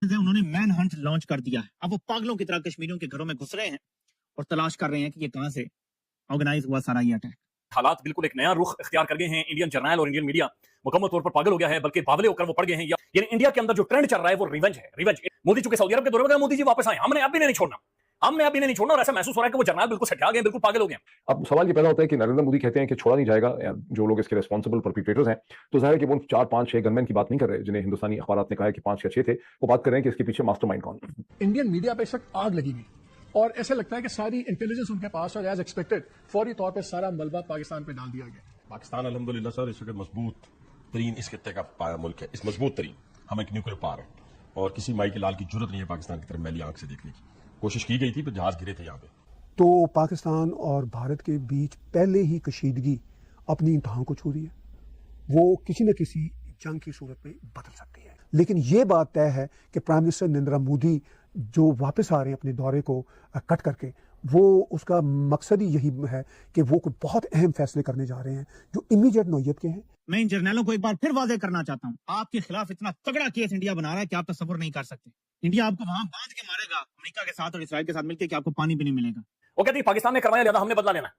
उन्होंने man Hunt launch कर दिया है। अब वो पागलों की तरह कश्मीरियों के घरों में घुस रहे हैं और तलाश कर रहे हैं कि ये कहां से ऑर्गेनाइज हुआ सारा ये अटैक। हालात बिल्कुल एक नया रुख इख्तियार कर गए हैं। इंडियन जर्नल और इंडियन मीडिया मुकम्मल तौर पर पागल हो गया है, बल्कि बावले होकर वो पड़ गए हैं। यानी इंडिया के अंदर जो ट्रेंड चल रहा है वो रिवेंज है। रिवेंज मोदी चूंकि सऊदी अरब के दौरे में गए, मोदी जी वापस आए, हमने अब भी नहीं छोड़ना, हमने अभी नहीं छोड़ना। और ऐसा महसूस हो रहा है कि वो जर्नल बिल्कुल सठा गए, बिल्कुल पागल हो गए। अब सवाल ये पैदा होता है कि नरेंद्र मोदी कहते हैं कि छोड़ा नहीं जाएगा जो लोग इसके रिस्पॉन्सिबल परपिट्रेटर्स हैं, तो जाहिर है कि वो 4, 5, 6 गनमैन की बात नहीं कर रहे जिन्हें हिंदुस्तानी अखबारात ने कहा है कि 5 या 6 थे। वो बात कर रहे हैं कि इसके पीछे मास्टरमाइंड कौन है। इंडियन मीडिया पे इस वक्त आग लगी हुई और ऐसे लगता है कि सारी इंटेलिजेंस उनके पास और एज एक्सपेक्टेड फौरी तौर पर सारा मलबा पाकिस्तान पे डाल दिया गया। पाकिस्तान अल्हम्दुलिल्लाह सर इस वक्त मजबूत तरीन इस खत्ते का मुल्क है, इस मजबूत तरीन। हम एक न्यूक्लियर पावर है और किसी माई के लाल की जरूरत नहीं है पाकिस्तान की तरफ मैली आंख से देखने की। कोशिश की गई थी पर जहाज गिरे थे यहाँ पे। तो पाकिस्तान और भारत के बीच पहले ही कशीदगी अपनी इंतहा को छू रही है। वो किसी न किसी जंग की सूरत में बदल सकती है। लेकिन ये बात तय है कि प्राइम मिनिस्टर नरेंद्र मोदी जो वापस आ रहे हैं अपने दौरे को कट करके, वो उसका मकसद ही यही है कि वो कोई बहुत अहम फैसले करने जा रहे हैं जो इमीडिएट नौयत के हैं। मैं इन जर्नलों को एक बार फिर वादे करना चाहता हूँ, आपके खिलाफ इतना तगड़ा केस इंडिया बना रहा है कि आप तस्वर नहीं कर सकते। इंडिया आपको वहां बांध के मारेगा अमेरिका के साथ और इसराइल के साथ मिलकर कि आपको पानी भी नहीं मिलेगा। वो कहती है पाकिस्तान ने करवाया, लिहाजा हमने बदला लेना।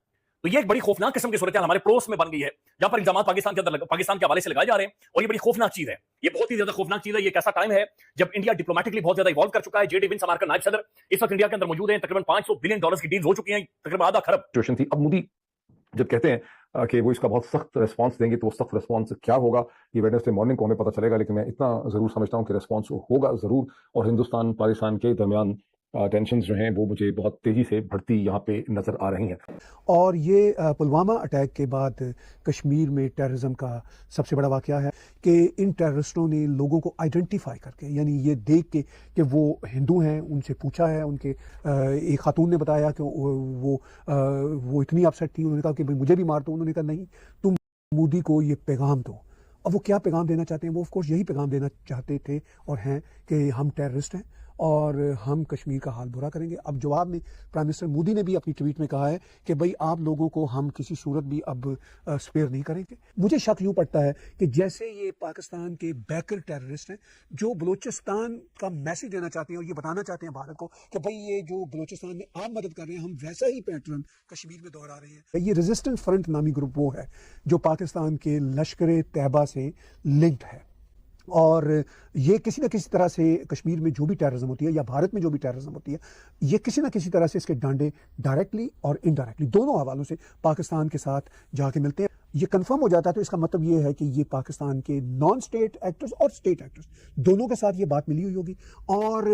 तो ये एक बड़ी खौफनाक किस्म की सूरत हमारे पड़ोस में बन गई है, जहां पर इल्जाम पाकिस्तान के अंदर पाकिस्तान के हवाले से लगाए जा रहे हैं। और ये बड़ी खौफनाक चीज है, ये बहुत ही ज्यादा खौफनाक चीज है। ये एक ऐसा टाइम है जब इंडिया डिप्लोमेटिकली बहुत ज्यादा इवॉल्व कर चुका है। जेडी विंस हमारे नायब सदर इस वक्त इंडिया के अंदर मौजूद हैं। तकरीबन $500 बिलियन की डील हो चुकी है, तकरीबन आधा खरब सिचुएशन थी। अब मोदी जब कहते हैं कि वो इसका बहुत सख्त रिस्पांस देंगे, तो वो सख्त रिस्पांस क्या होगा ये वेडनेसडे मॉर्निंग को हमें पता चलेगा। लेकिन मैं इतना जरूर समझता हूं कि रिस्पांस होगा जरूर। और हिंदुस्तान पाकिस्तान के दरमियान टेंशंस जो हैं वो मुझे बहुत तेजी से बढ़ती यहाँ पे नजर आ रही हैं। और ये पुलवामा अटैक के बाद कश्मीर में टेररिज्म का सबसे बड़ा वाकया है कि इन टेररिस्टों ने लोगों को आइडेंटिफाई करके, यानी ये देख के कि वो हिंदू हैं, उनसे पूछा है। उनके एक खातून ने बताया कि वो इतनी अपसेट थी, उन्होंने कहा कि भाई मुझे भी मार दो। उन्होंने कहा नहीं, तुम मोदी को ये पैगाम दो। अब वो क्या पैगाम देना चाहते हैं? वो ऑफ कोर्स यही पैगाम देना चाहते थे और हैं कि हम टेररिस्ट हैं और हम कश्मीर का हाल बुरा करेंगे। अब जवाब में प्राइम मिनिस्टर मोदी ने भी अपनी ट्वीट में कहा है कि भाई आप लोगों को हम किसी सूरत भी अब स्पेयर नहीं करेंगे। मुझे शक यूं पड़ता है कि जैसे ये पाकिस्तान के बैकर टेररिस्ट हैं जो बलूचिस्तान का मैसेज देना चाहते हैं और ये बताना चाहते हैं भारत को कि भाई ये जो बलूचिस्तान में आप मदद कर रहे हैं, हम वैसा ही पैटर्न कश्मीर में दोहरा रहे हैं। ये रेजिस्टेंट फ्रंट नामी ग्रुप वो है जो पाकिस्तान के लश्कर तैयबा से लिंक्ड है और ये किसी न किसी तरह से कश्मीर में जो भी टेररिज्म होती है या भारत में जो भी टेररिज्म होती है, ये किसी न किसी तरह से इसके डांडे डायरेक्टली और इनडायरेक्टली दोनों हवालों से पाकिस्तान के साथ जाके मिलते हैं। ये कंफर्म हो जाता है तो इसका मतलब ये है कि ये पाकिस्तान के नॉन स्टेट एक्टर्स और स्टेट एक्टर्स दोनों के साथ ये बात मिली हुई होगी। और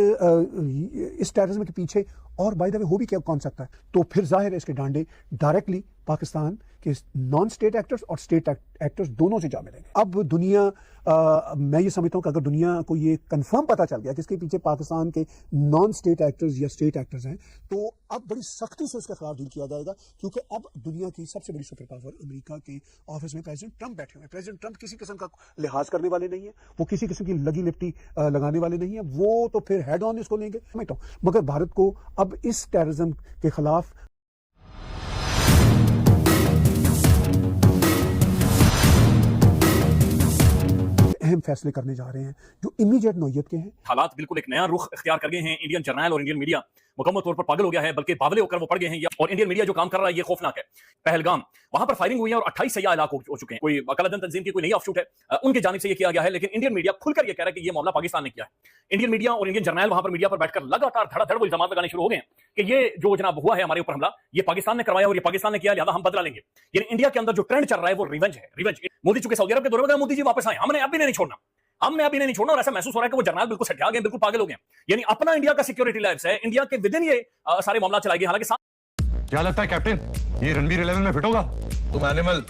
इस टेररिज्म के पीछे और बाय द वे हो भी क्या कौन सकता है, तो फिर जाहिर है इसके डांडे डायरेक्टली पाकिस्तान के नॉन स्टेट एक्टर्स और स्टेट एक्टर्स दोनों से जा मिलेंगे। अब दुनिया मैं ये समझता हूँ कि अगर दुनिया को ये कंफर्म पता चल गया कि इसके पीछे पाकिस्तान के नॉन स्टेट एक्टर्स या स्टेट एक्टर्स हैं, तो अब बड़ी सख्ती से उसके खिलाफ डील किया जाएगा। क्योंकि अब दुनिया की सबसे बड़ी सुपर पावर अमेरिका के ऑफिस में प्रेसिडेंट ट्रंप बैठे हुए हैं। प्रेसिडेंट ट्रंप किसी किस्म का लिहाज करने वाले नहीं है, वो किसी किस्म की लगी लिपटी लगाने वाले नहीं है। वो तो फिर हेड ऑन इसको लेंगे, समझता हूँ। मगर भारत को अब इस टेररिज्म के खिलाफ अहम फैसले करने जा रहे हैं जो इमीडिएट नौयत के हैं। हालात बिल्कुल एक नया रुख इख्तियार कर गए हैं। इंडियन जर्नल और इंडियन मीडिया मुकम्मल तौर पर पागल हो गया है, बल्कि बावले होकर वो पड़ गए हैं। और इंडियन मीडिया जो काम कर रहा है ये खौफनाक है। पहलगाम वहां पर फायरिंग हुई है और 28 सयाह हलाक हो चुके हैं। कोई अकलदन तंजीम की कोई नई ऑफशूट है, उनकी जानिब से ये किया गया है। लेकिन इंडियन मीडिया खुलकर ये कह रहा है कि ये मामला पाकिस्तान ने किया है। इंडियन मीडिया और इंडियन जर्नल वहां पर मीडिया पर बैठकर लगातार धड़ाधड़ वो इल्जाम लगाने शुरू हो गए हैं कि ये जो जनाब हुआ है हमारे ऊपर हमला, ये पाकिस्तान ने करवाया और ये पाकिस्तान ने किया, लिहाजा हम बदला लेंगे। यानी इंडिया के अंदर जो ट्रेंड चल रहा है वो रिवेंज है। रिवेंज मोदी चूंकि सऊदी अरब के दौरे में गए, मोदी जी वापस आए, हमने अभी नहीं छोड़ना, हमने अभी नहीं छोड़ना। और ऐसा महसूस हो रहा है कि वो जर्नल बिल्कुल सठा गए, बिल्कुल पागल हो गए। यानी अपना इंडिया का सिक्योरिटी लैब्स है, इंडिया के विद इन ये सारे मामला चलाए गए। हालांकि क्या लगता है कैप्टन, ये रणबीर 11 में फिट होगा? तुम एनिमल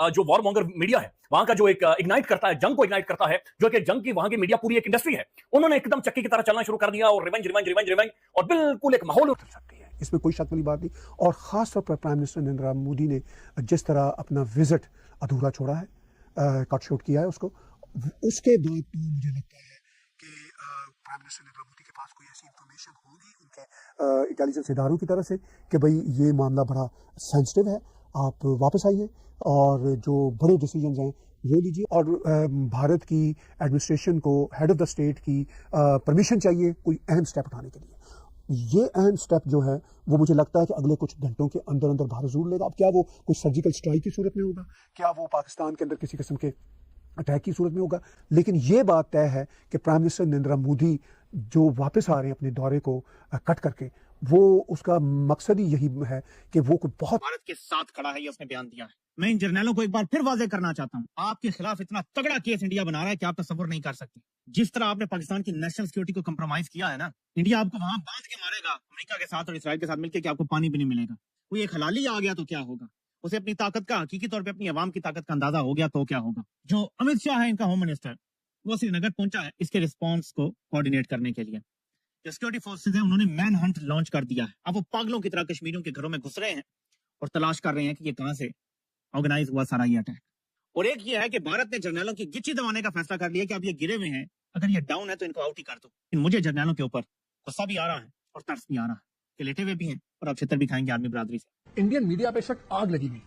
जो वॉर मॉन्गर मीडिया है वहां का जो एक इग्नाइट करता है, जंग को इग्नाइट करता है, जो कि जंग की वहां की मीडिया पूरी एक इंडस्ट्री है, उन्होंने एकदम चक्की की तरह चलना शुरू कर दिया और रिवेंज रिवेंज रिवेंज रिवेंज और बिल्कुल एक माहौल उठ सकती है। इसमें कोई शक वाली बात नहीं। और खास तौर पर प्राइम मिनिस्टर नरेंद्र मोदी ने जिस तरह अपना विजिट अधूरा छोड़ा है, कट शॉट किया है उसको, उसके बाद तो मुझे लगता है कि प्राइम मिनिस्टर नरेंद्र मोदी के पास कोई ऐसी इंफॉर्मेशन होगी उनके इंटेलिजेंस इदारों की तरफ से कि भाई ये मामला बड़ा सेंसिटिव है आप वापस आइए और जो बड़े डिसीजंस हैं वो लीजिए। और भारत की एडमिनिस्ट्रेशन को हेड ऑफ द स्टेट की परमिशन चाहिए कोई अहम स्टेप उठाने के लिए। ये अहम स्टेप जो है वो मुझे लगता है कि अगले कुछ घंटों के अंदर अंदर भारत जरूर लेगा। अब क्या वो कोई सर्जिकल स्ट्राइक की सूरत में होगा, क्या वो पाकिस्तान के अंदर किसी किस्म के अटैक की सूरत में होगा, लेकिन ये बात तय है कि प्राइम मिनिस्टर नरेंद्र मोदी जो वापस आ रहे हैं अपने दौरे को कट करके, वो उसका मकसद ही यही है कि वो कोई बहुत भारत के साथ खड़ा है, ये उसने बयान दिया है। मैं इन जर्नैलों को एक बार फिर वाजे करना चाहता हूँ, आपके खिलाफ इतना तगड़ा केस इंडिया बना रहा है कि आप तसव्वुर नहीं कर सकते। जिस तरह आपने पाकिस्तान की नेशनल सिक्योरिटी को कंप्रोमाइज किया है ना, इंडिया आपको वहां बांध के मारेगा अमेरिका के साथ और इसराइल के साथ मिलकर कि आपको पानी भी नहीं मिलेगा। कोई एक हलाली आ गया तो क्या होगा, उसे अपनी ताकत का हकीकी तौर पे अपनी आवाम की ताकत का अंदाजा हो गया तो क्या होगा। जो अमित शाह है इनका होम मिनिस्टर, वो श्रीनगर पहुंचा है इसके रिस्पॉन्स को कोऑर्डिनेट करने के लिए। जो सिक्योरिटी फोर्सेज है उन्होंने मैन हंट लॉन्च कर दिया है। अब वो पागलों की तरह कश्मीरियों के घरों में घुस रहे हैं और तलाश कर रहे हैं कि ये कहां से ऑर्गेनाइज हुआ सारा ये अटैक। और एक ये है कि भारत ने जर्नैलों की गिच्ची दबाने का फैसला कर लिया कि अब ये गिरे हुए हैं, अगर ये डाउन है तो इनको आउट ही कर दो। मुझे जर्नैलों के ऊपर गुस्सा भी आ रहा है और तरस भी आ रहा है कि लेटे हुए भी हैं और अब छितर भी खाएंगे आर्मी बरादरी से। इंडियन मीडिया पे शक आग लगी हुई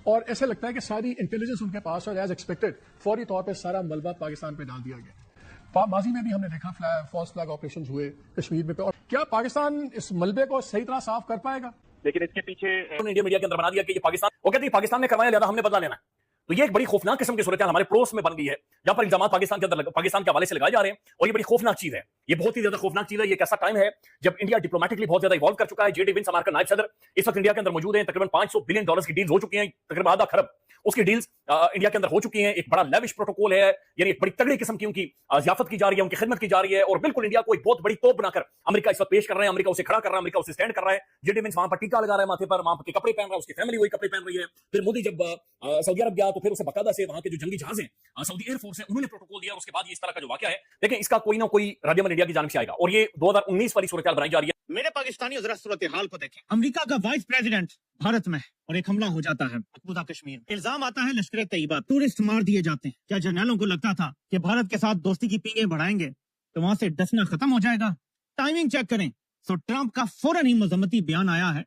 और ऐसा लगता है कि सारी इंटेलिजेंस उनके पास और एज एक्सपेक्टेड फौरी तौर पे सारा मलबा पाकिस्तान पे डाल दिया गया। माजी में भी हमने देखा फॉल्स फ्लैग ऑपरेशन हुए कश्मीर में पे, और क्या पाकिस्तान इस मलबे को सही तरह साफ कर पाएगा? लेकिन इसके पीछे इंडिया मीडिया के अंदर बना दिया कि ये पाकिस्तान, वो कहती है पाकिस्तान ने करवाया, लिया हमने बदला लेना है। तो ये एक बड़ी खौफनाक किस्म की सूरत हमारे पड़ोस में बन गई है, जहां पर इल्जाम पाकिस्तान के अंदर पाकिस्तान के हवाले से लगाए जा रहे हैं, और ये बड़ी खौफनाक चीज है। ये बहुत ही ज्यादा खौफनाक चीज है। ये एक ऐसा टाइम है जब इंडिया डिप्लोमेटिकली बहुत ज्यादा इवॉल्व कर चुका है। जेडी विंस हमारे नायब सदर इस वक्त इंडिया के अंदर मौजूद हैं। तकरीबन $500 बिलियन की डील हो चुकी हैं, तकरीबन आधा खरब उसकी डील्स इंडिया के अंदर हो चुकी हैं। एक बड़ा लेविश प्रोटोकॉल है, यानी एक बड़ी तगड़ी किस्म की उनकी जियाफत की जा रही है, उनकी खिदमत की जा रही है, और बिल्कुल इंडिया को एक बहुत बड़ी तोप बनाकर अमेरिका इस वक्त पेश कर रहे हैं। अमेरिका उसे खड़ा कर रहा है, अमेरिका उसे स्टैंड कर रहा है। जेडी विंस वहां पर टीका लगा रहा है माथे पर, वहां पर कपड़े पहन रहा है, उसकी फैमिली वही कपड़े पहन रही है। फिर मोदी जब सऊदी अरब गया तो फिर उसे बकायदा से वहां के जो जंगी जहाज हैं, सऊदी एयरफोर्स है, उन्होंने प्रोटोकॉल दिया। उसके बाद ये इस तरह का जो वाकया है, लेकिन इसका कोई ना कोई रद्द-ए-अमल इंडिया की जानिब से आएगा, और ये 2019 वाली सूरत बनाई जा रही है। मेरे पाकिस्तानियों जरा सूरत हाल को देखें। अमेरिका का वाइस प्रेसिडेंट भारत में और एक हमला हो जाता है मकबूजा कश्मीर में। इल्जाम आता है लश्कर तैयबा, टूरिस्ट मार दिए जाते हैं। क्या जर्नैलों को लगता था कि भारत के साथ दोस्ती की पींगे बढ़ाएंगे तो वहां से डसना खत्म हो जाएगा? टाइमिंग चेक करें। सो ट्रंप का फौरन ही मजम्मती बयान आया है,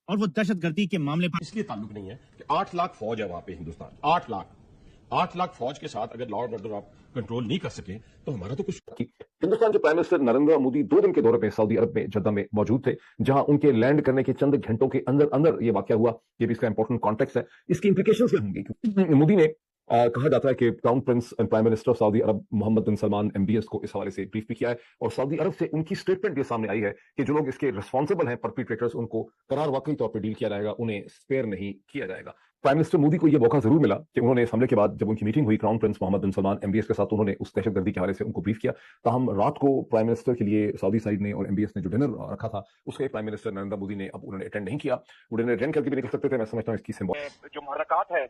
और वो दहशतगर्दी के मामले पर इसलिए ताल्लुक नहीं है कि 8 लाख फौज है वहां पे हिंदुस्तान, 8 लाख फौज के साथ अगर लॉ एंड ऑर्डर आप कंट्रोल नहीं कर सके तो हमारा तो कुछ। हिंदुस्तान के प्राइम मिनिस्टर नरेंद्र मोदी 2 दिन के दौरे पे सऊदी अरब में जद्दा में मौजूद थे, जहां उनके लैंड करने के चंद घंटों के अंदर अंदर ये वाकया हुआ। ये भी इसका इंपॉर्टेंट कॉन्टेक्स्ट है, इसकी इंप्लीकेशंस क्या होंगी। मोदी ने कहा जाता है कि crown prince and prime minister Saudi Arab Mohammed bin Salman MBS को इस हवाले से ब्रीफ भी किया है, और सऊदी अरब से उनकी स्टेटमेंट ये सामने आई है कि जो लोग इसके रिस्पॉन्सिबल हैं, परपिट्रेटर्स, उनको करार वाकई तौर पर डील किया जाएगा, उन्हें स्पेयर नहीं किया जाएगा। प्राइम मिनिस्टर मोदी को यह मौका जरूर मिला कि उन्होंने इस हमले के बाद जब उनकी मीटिंग हुई crown Prince Mohammad bin Salman MBS के साथ, उन्होंने उस दहशतगर्दी के हवाले से उनको ब्रीफ किया। ताहम रात को प्राइम मिनिस्टर के लिए सऊदी साइड ने और MBS ने जो डिनर रखा था, उसके प्राइम मिनिस्टर नरेंद्र मोदी ने अब उन्होंने अटेंड नहीं किया। वो डिनर अटेंड करके भी निकल सकते थे। मैं समझता हूँ इसकी सिंबल जो मुहर्रकात है,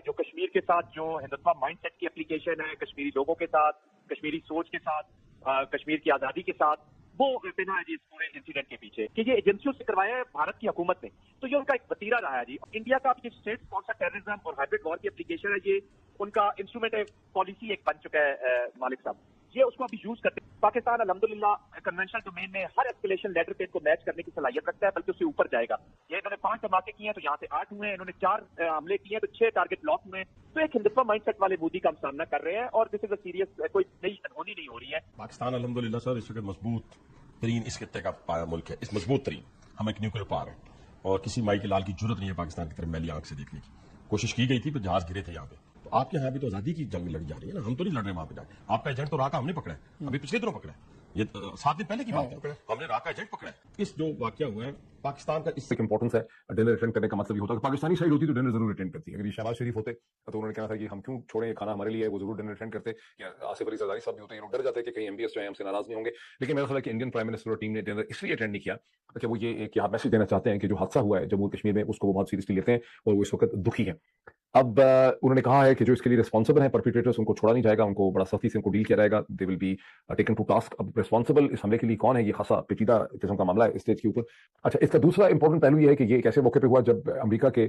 जो कश्मीर के साथ जो हिंदुत्व माइंडसेट की एप्लीकेशन है, कश्मीरी लोगों के साथ, कश्मीरी सोच के साथ, कश्मीर की आजादी के साथ, वो बिना है जी इस पूरे इंसिडेंट के पीछे कि ये एजेंसियों से करवाया है भारत की हुकूमत ने। तो ये उनका एक वतीरा रहा है जी। इंडिया का ये स्टेट स्पॉन्सर टेररिज्म और हाइब्रिड वॉर की एप्लीकेशन है, ये उनका इंस्ट्रूमेंट पॉलिसी एक बन चुका है मालिक साहब। ये उसको अभी यूज करते हैं। पाकिस्तान अल्हम्दुलिल्लाह कन्वेंशनल डोमेन में हर एस्केलेशन लेटर पे इनको मैच करने की सलाहियत रखता है, बल्कि उससे ऊपर जाएगा। ये इन्होंने 5 धमाके किए हैं तो यहाँ से 8 हुए हैं, इन्होंने 4 हमले किए हैं तो 6 टारगेट लॉक हुए हैं। तो एक हिंदुत्व माइंडसेट वाले मोदी का हम सामना कर रहे हैं, और दिस इज अ सीरियस, कोई नई अनहोनी नहीं हो रही है। पाकिस्तान अल्हम्दुलिल्लाह सर इस वक्त मजबूत तरीन इस खित्ते का पाया मुल्क है, इस मजबूत तरीन। हम एक न्यूक्लियर पावर है, और किसी माई के लाल की जरूरत नहीं है पाकिस्तान की तरफ मैली आंख से देखने की। कोशिश की गई थी तो जहाज गिरे थे यहाँ पे। तो आपके यहाँ भी तो आजादी की जंग लड़ी जा रही है ना, हम तो नहीं लड़ रहे वहां पे जाके। आपका एजेंट तो राका हमने पकड़ा है, अभी पिछले दिनों पकड़ा है, ये 7 दिन पहले की बात है, हमने राका एजेंट पकड़ा है। इस जो वाकया हुआ है पाकिस्तान का, इससे इंपॉर्टेंस है। डिनर अटेंड करने का मतलब ये होता है कि पाकिस्तानी साइड होती तो डिनर जरूर अटेंड करती है। अगर ये शहबाज शरीफ होते तो उन्होंने कहना था कि हम क्यों छोड़ें, खाना हमारे लिए है, वो जरूर डिनर अटेंड करते। या आसिफ अली जरदारी साहब भी होते, ये लोग डर जाते कि कहीं MBS जो है हमसे नाराज नहीं होंगे। लेकिन मेरा ख्याल है कि इंडियन प्राइम मिनिस्टर और टीम ने डिनर इसलिए अटेंड नहीं किया कि वो ये एक मैसेज देना चाहते हैं कि जो हादसा हुआ है जम्मू कश्मीर में, उसको वो बहुत सीरियसली लेते हैं और वो इस वक्त दुखी है। अब उन्होंने कहा है कि जो इसके लिए रिस्पॉन्सिबल हैं परपिट्रेटर्स, उनको छोड़ा नहीं जाएगा, उनको बड़ा सख्ती से उनको डील किया जाएगा। They will be taken to task. अब रिस्पॉन्सिबल इस हमले के लिए कौन है, ये खासा पेचीदा किस्म का मामला है इस स्टेज के ऊपर। अच्छा, इसका दूसरा इंपॉर्टेंट पहलू ये है कि ये एक ऐसे मौके पे हुआ जब अमेरिका के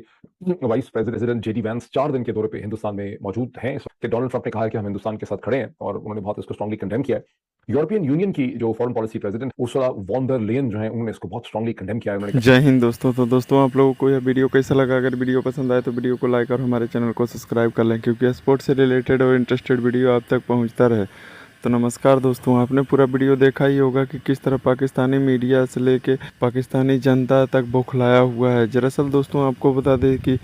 वाइस प्रेसिडेंट JD वैंस 4 दिन के दौरे पे हिंदुस्तान में मौजूद हैं। डोनाल्ड ट्रंप ने कहा है कि हम हिंदुस्तान के साथ खड़े हैं, और उन्होंने बहुत इसको स्ट्रांगली कंडेम किया है। यूरोपियन यूनियन की जो foreign policy president Ursula von der Leyen जो है उन्होंने इसको बहुत स्ट्रांगली कंडेम किया है। उन्होंने जय हिंद दोस्तों। तो दोस्तों आप लोगों को यह वीडियो कैसा लगा? अगर वीडियो पसंद आए तो वीडियो को लाइक और हमारे चैनल को सब्सक्राइब कर लें, क्योंकि स्पोर्ट्स से रिलेटेड और इंटरेस्टेड वीडियो आप तक पहुंचता रहे। तो नमस्कार दोस्तों, आपने पूरा वीडियो देखा ही होगा कि किस तरह पाकिस्तानी मीडिया से लेके पाकिस्तानी जनता तक बौखलाया हुआ है। दरअसल दोस्तों आपको बता दें कि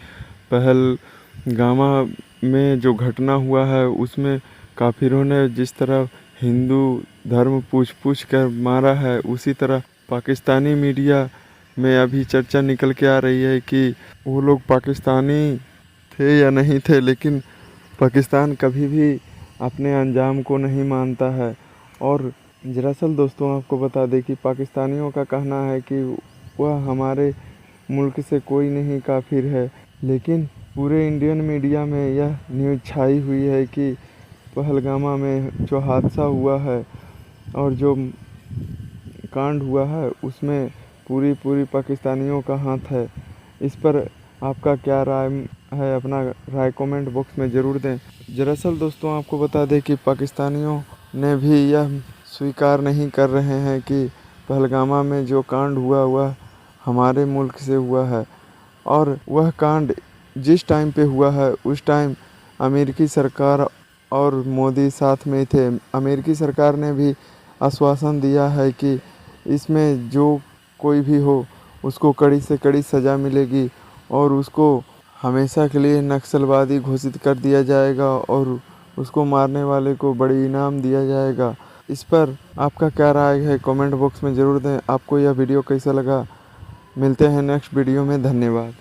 पहलगामा में जो घटना हुआ है उसमें काफिरों ने जिस तरह हिंदू धर्म पूछ कर मारा है, उसी तरह पाकिस्तानी मीडिया में अभी चर्चा निकल के आ रही है कि वो लोग पाकिस्तानी थे या नहीं थे, लेकिन पाकिस्तान कभी भी अपने अंजाम को नहीं मानता है। और दरअसल दोस्तों आपको बता दें कि पाकिस्तानियों का कहना है कि वह हमारे मुल्क से कोई नहीं काफिर है, लेकिन पूरे इंडियन मीडिया में यह न्यूज़ छाई हुई है कि पहलगामा में जो हादसा हुआ है और जो कांड हुआ है उसमें पूरी पाकिस्तानियों का हाथ है। इस पर आपका क्या राय है? अपना राय कमेंट बॉक्स में ज़रूर दें। दरअसल दोस्तों आपको बता दें कि पाकिस्तानियों ने भी यह स्वीकार नहीं कर रहे हैं कि पहलगामा में जो कांड हुआ वह हमारे मुल्क से हुआ है, और वह कांड जिस टाइम पे हुआ है उस टाइम अमेरिकी सरकार और मोदी साथ में थे। अमेरिकी सरकार ने भी आश्वासन दिया है कि इसमें जो कोई भी हो उसको कड़ी से कड़ी सज़ा मिलेगी और उसको हमेशा के लिए नक्सलवादी घोषित कर दिया जाएगा और उसको मारने वाले को बड़ी इनाम दिया जाएगा। इस पर आपका क्या राय है कमेंट बॉक्स में ज़रूर दें। आपको यह वीडियो कैसा लगा? मिलते हैं नेक्स्ट वीडियो में। धन्यवाद।